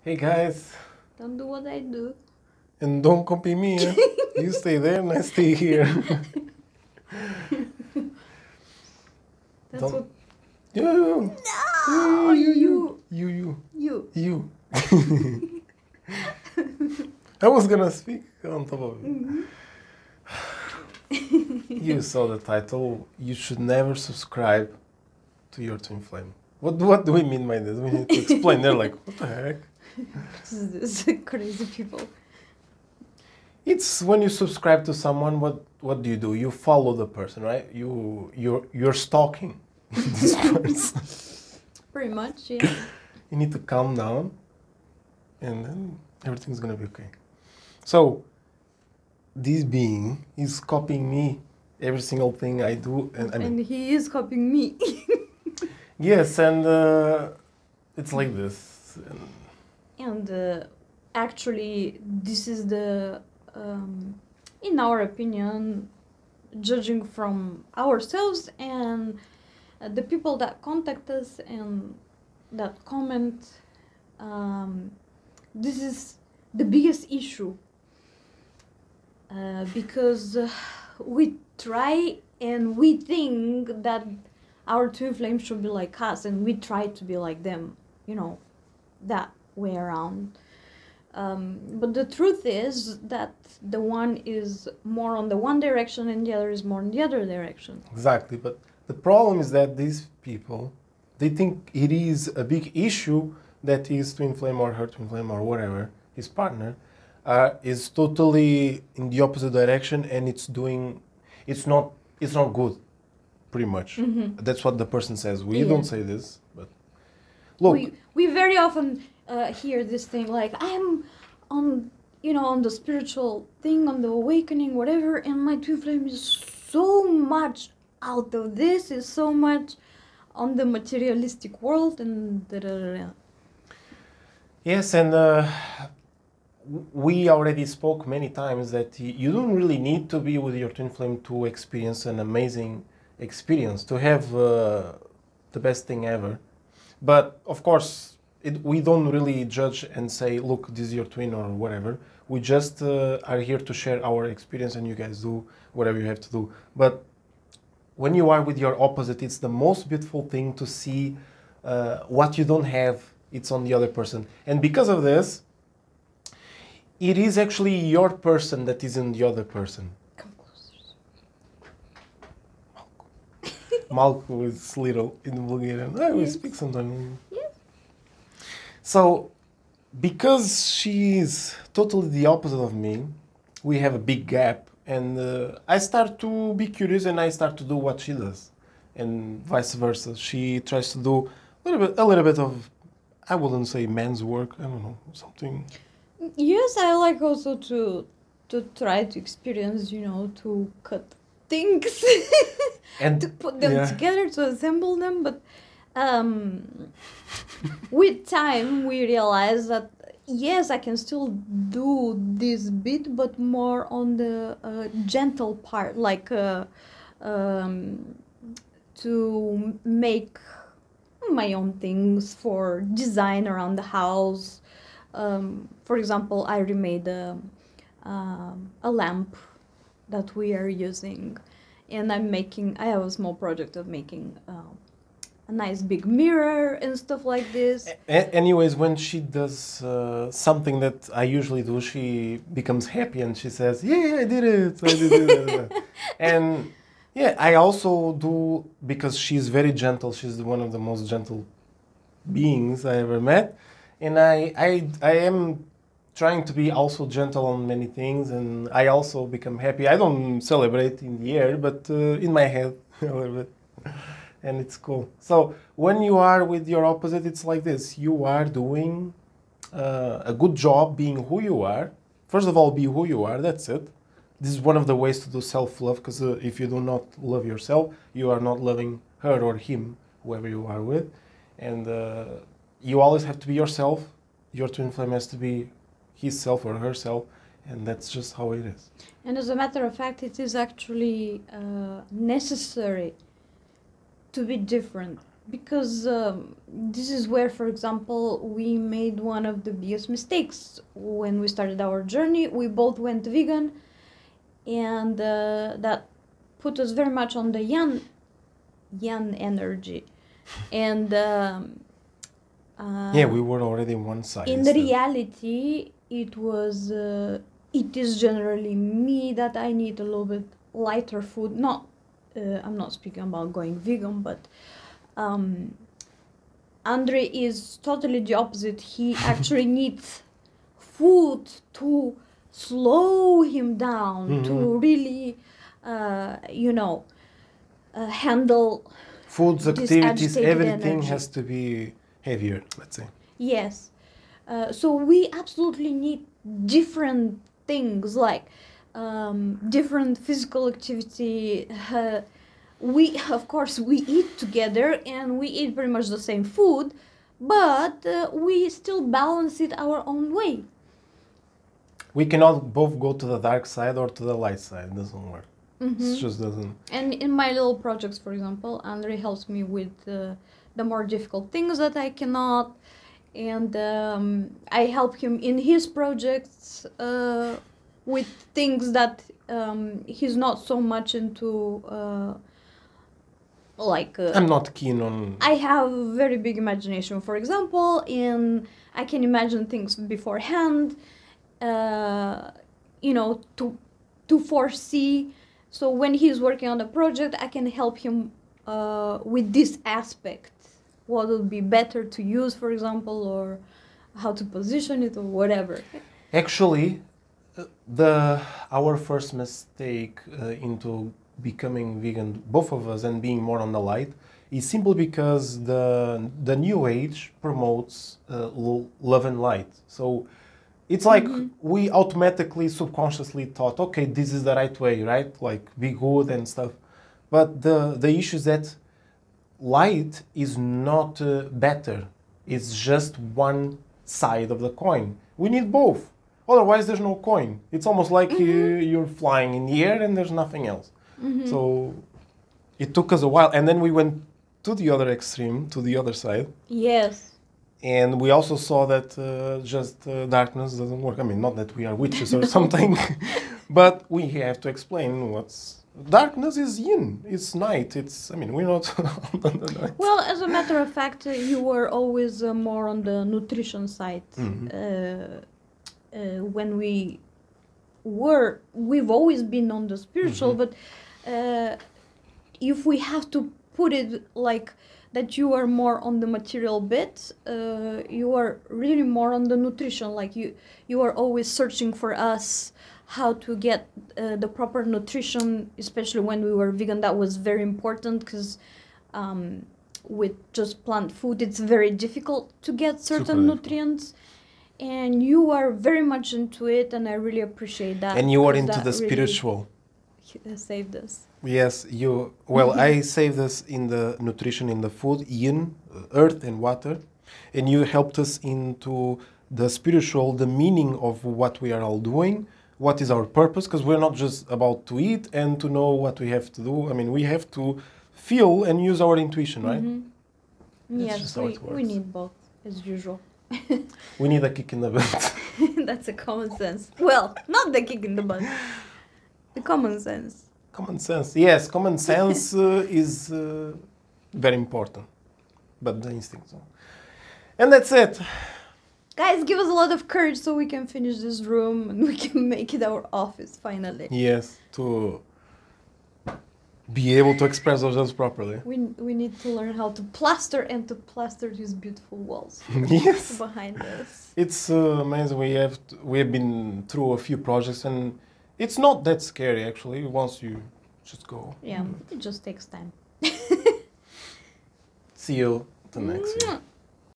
Hey guys, Don't do what I do. and don't copy me. Eh? You stay there and I stay here. That's Don't. what. You. No, you. You. I was gonna speak on top of it. You saw the title. You should never subscribe to your twin flame. What do we mean by this? We need to explain. They're like, what the heck? This crazy people. It's when you subscribe to someone. What do? You follow the person, right? You're stalking this person. Pretty much, yeah. You need to calm down, and then everything's gonna be okay. So, this being is copying me every single thing I do, and I mean, And he is copying me. yes, and it's like this. And actually, this is the, in our opinion, judging from ourselves and the people that contact us and that comment, this is the biggest issue. Because we try and we think that our twin flame should be like us, and we try to be like them, that way around. But the truth is that the one is more on the one direction and the other is more in the other direction. Exactly, but the problem is that these people, they think it is a big issue that his twin flame or her twin flame or whatever, his partner, is totally in the opposite direction, and it's not good, pretty much. Mm-hmm. That's what the person says. We Yeah. don't say this, but look, We very often hear this thing like, I'm on the spiritual thing, on the awakening, whatever, and my twin flame is so much out of this, is so much on the materialistic world, and da-da-da-da. yes, and we already spoke many times that you don't really need to be with your twin flame to experience an amazing experience, to have the best thing ever. But of course, we don't really judge and say, look, this is your twin or whatever. We just are here to share our experience, and you guys do whatever you have to do. But when you are with your opposite, it's the most beautiful thing to see what you don't have, it's on the other person. And because of this, it is actually your person that is in the other person. Come closer. Malko is little in Bulgarian. We Yes. speak sometimes. Yes. So, because she is totally the opposite of me, we have a big gap, and I start to be curious, and I start to do what she does, and vice versa. She tries to do a little bit of, I wouldn't say man's work. I don't know, something. Yes, I like also to try to experience, to cut things, And to put them yeah. together, to assemble them. But with time, we realize that yes, I can still do this bit, but more on the gentle part, like to make my own things for design around the house. For example, I remade a lamp that we are using, and I have a small project of making a nice big mirror and stuff like this. Anyways, when she does something that I usually do, she becomes happy and she says, "Yeah, I did it! I did it!" And yeah, I also do, because she's very gentle. She's one of the most gentle beings I ever met, and I am trying to be also gentle on many things, and I also become happy. I don't celebrate in the air, but in my head a little bit. And it's cool. So when you are with your opposite, it's like this. You are doing a good job being who you are. First of all, be who you are. That's it. This is one of the ways to do self-love, because if you do not love yourself, you are not loving her or him, whoever you are with. And you always have to be yourself. Your twin flame has to be his self or herself. And that's just how it is. And as a matter of fact, it is actually necessary to be different. because this is where, for example, we made one of the biggest mistakes when we started our journey. We both went vegan, and that put us very much on the yang energy, and Yeah, we were already on one side. in the reality, it is generally me that I need a little bit lighter food. Not, I'm not speaking about going vegan, but Andre is totally the opposite. He actually needs food to slow him down, to really, handle Foods, this activities, agitated everything energy. has to be heavier, let's say. Yes. So we absolutely need different things, like different physical activity. Of course, we eat together and we eat pretty much the same food, but we still balance it our own way. We cannot both go to the dark side or to the light side. It doesn't work. It just doesn't. And in my little projects, for example, Andre helps me with the more difficult things that I cannot, and I help him in his projects with things that he's not so much into. I'm not keen on. I have very big imagination, for example, and I can imagine things beforehand, to foresee. So when he's working on a project, I can help him with this aspect. What would be better to use, for example, or how to position it, or whatever. Actually, our first mistake into becoming vegan, both of us, and being more on the light, is simply because the new age promotes love and light. So it's like we automatically, subconsciously thought, okay, this is the right way, right? Like, be good and stuff. But the issue is that light is not better. It's just one side of the coin. We need both. Otherwise, there's no coin. It's almost like you're flying in the air and there's nothing else. So it took us a while. And then we went to the other extreme, to the other side. Yes. And we also saw that just darkness doesn't work. I mean, not that we are witches or something, but we have to explain what's... Darkness is yin, it's night, we're not on the night. Well, as a matter of fact, you were always more on the nutrition side. When we've always been on the spiritual, but if we have to put it like that, you are more on the material bit, you are really more on the nutrition, like you are always searching for us how to get the proper nutrition, especially when we were vegan. That was very important, because with just plant food it's very difficult to get certain nutrients, and you are very much into it, and I really appreciate that. And you are into the spiritual. Really saved us. Yes, I saved us in the nutrition, in the food, yin, earth and water, and you helped us into the spiritual, the meaning of what we are all doing, what is our purpose, because we're not just about to eat and to know what we have to do. I mean, we have to feel and use our intuition, right? Yes, we need both, as usual. We need a kick in the butt. That's a common sense. Well, not the kick in the butt. The common sense. Common sense. Yes, common sense is very important. But the instinct. And that's it. Guys, give us a lot of courage so we can finish this room and we can make it our office finally. Yes, to be able to express ourselves properly. We need to learn how to plaster these beautiful walls. Yes. Behind us. It's amazing. We have been through a few projects, and it's not that scary actually once you just go. Yeah, it just takes time. See you the next one.